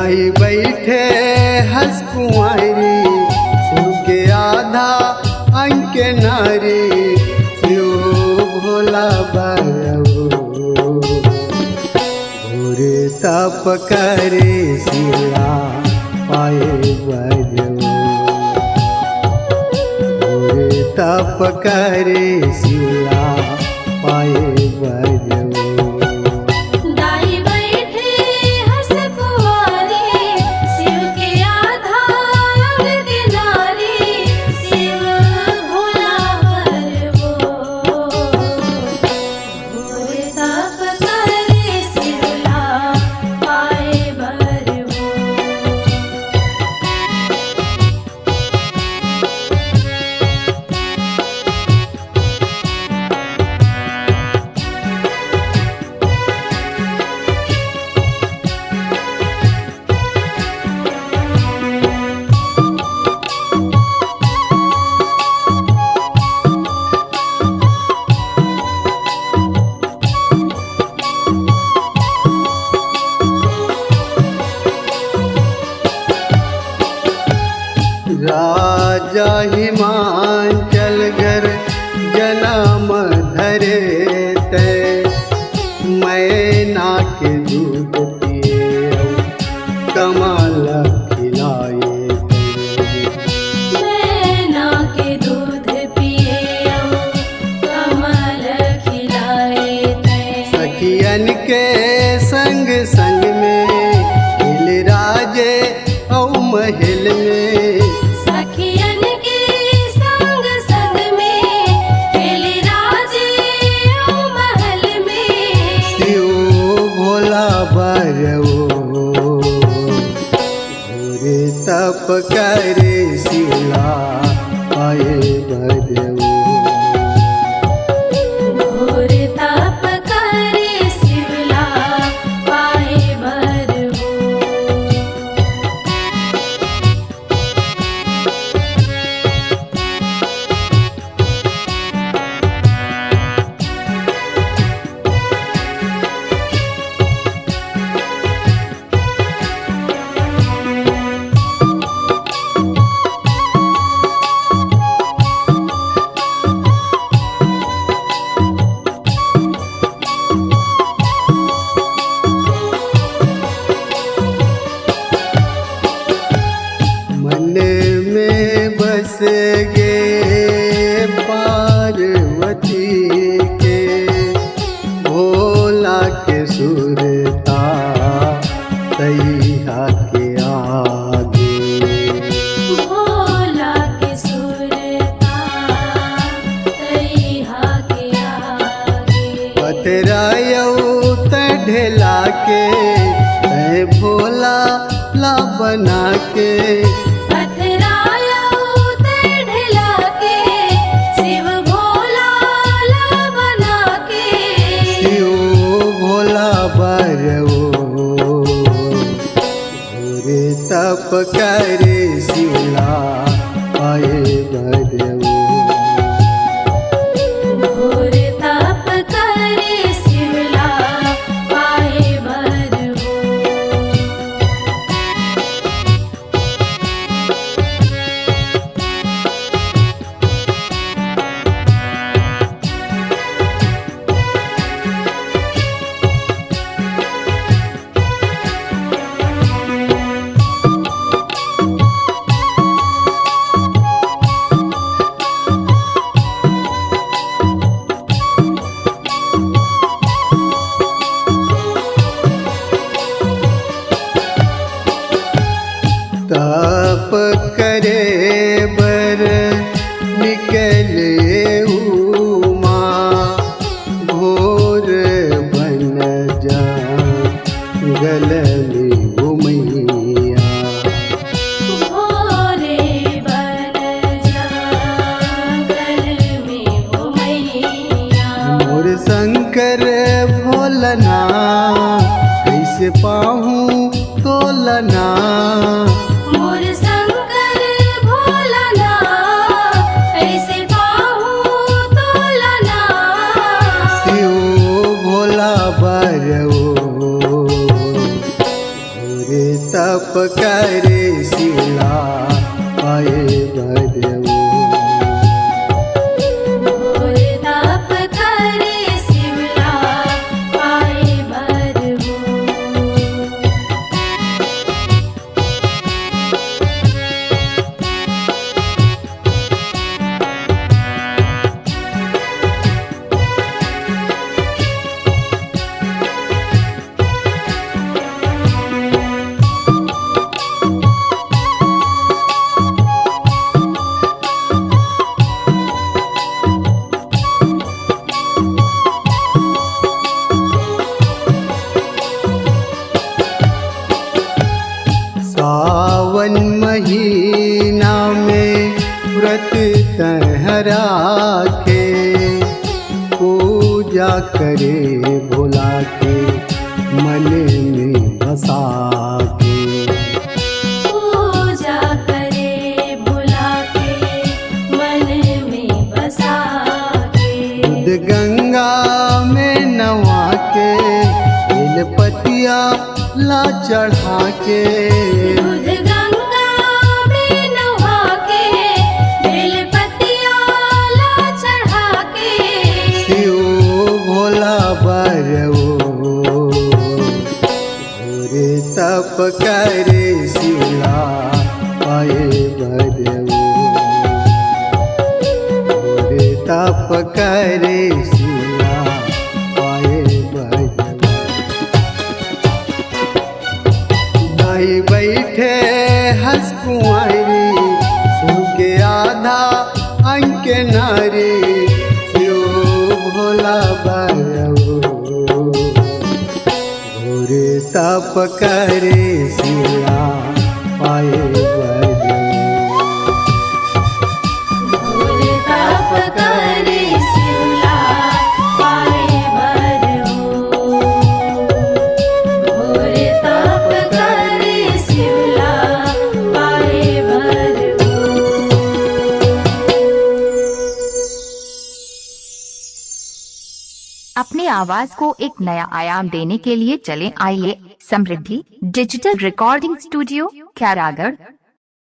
दाई बैठे हंस कुंवारी, शिव के आधा अंक नारी, शिव भोला बरवो घोर तप करे शिला पाए बरवो, घोर तप करे शिला पाए बरवो। राजा हिमाचल घर जन्म धरे ते, मैना के दूध पिए कमल खिलाए ते, मैना के दूध पिए कमल खिलाए ते, सखियन के संग संग में हिल राजे औ महल में, सखियन के संग संग में खेल राजे ओ महल में, शिव भोला बरवो घोर तप करे शिला पाए बरवो, घोर तप करे शिवला पाए बरवो। मन में बस गे पार्वती के, भोला के सुरता तैहा के आगे, भोला के सुरता तैहा के आगे, पथरायऊ ढेला के ऐ भोला ला बना के, पथरायऊ ढेला के शिव भोला ला बना के, शिव भोला बरवो घोर तप करे शिला पाए बरवो, घोर तप करे शिवला पाए बरवो। तप करे बर निकले उमा, घोर बन जा गल में घुमैया, भोरे बन जंगल में घुमैया, मोर शंकर भोलना कैसे पाहूँ तोलना, मोर शंकर भोलाना ऐसे पाहूँ तोलना, शिव भोला बरवो घोर तप करे शिवला पाए बरवो। घोर तप करे शिवला पाए बरवो। सावन महीना में व्रत तहरा के पूजा करे भोला के मन में बसा के। पूजा करे भोला के मन में बसा के। दूध गंगा में नवा के बेलपतिया ला चढ़ा के। दूध गंगा में नहा के बेलपतिया ला चढ़ा के। शिव भोला बरवो। घोर तप करे शिवला पाए बरवो। घोर तप करे शिवला पाए बरवो। दाई बैठे हंस कुंवारी शिव के आधा अंग के नारी। शिव भोला बरवो। घोर तप करे शिवला पाए बरवो। घोर तप करे शिवला पाए बरवो। घोर तप करे शिवला पाए बरवो। अपने आवाज को एक नया आयाम देने के लिए चलें आइए समृद्धि डिजिटल रिकॉर्डिंग स्टूडियो, खैरागढ़।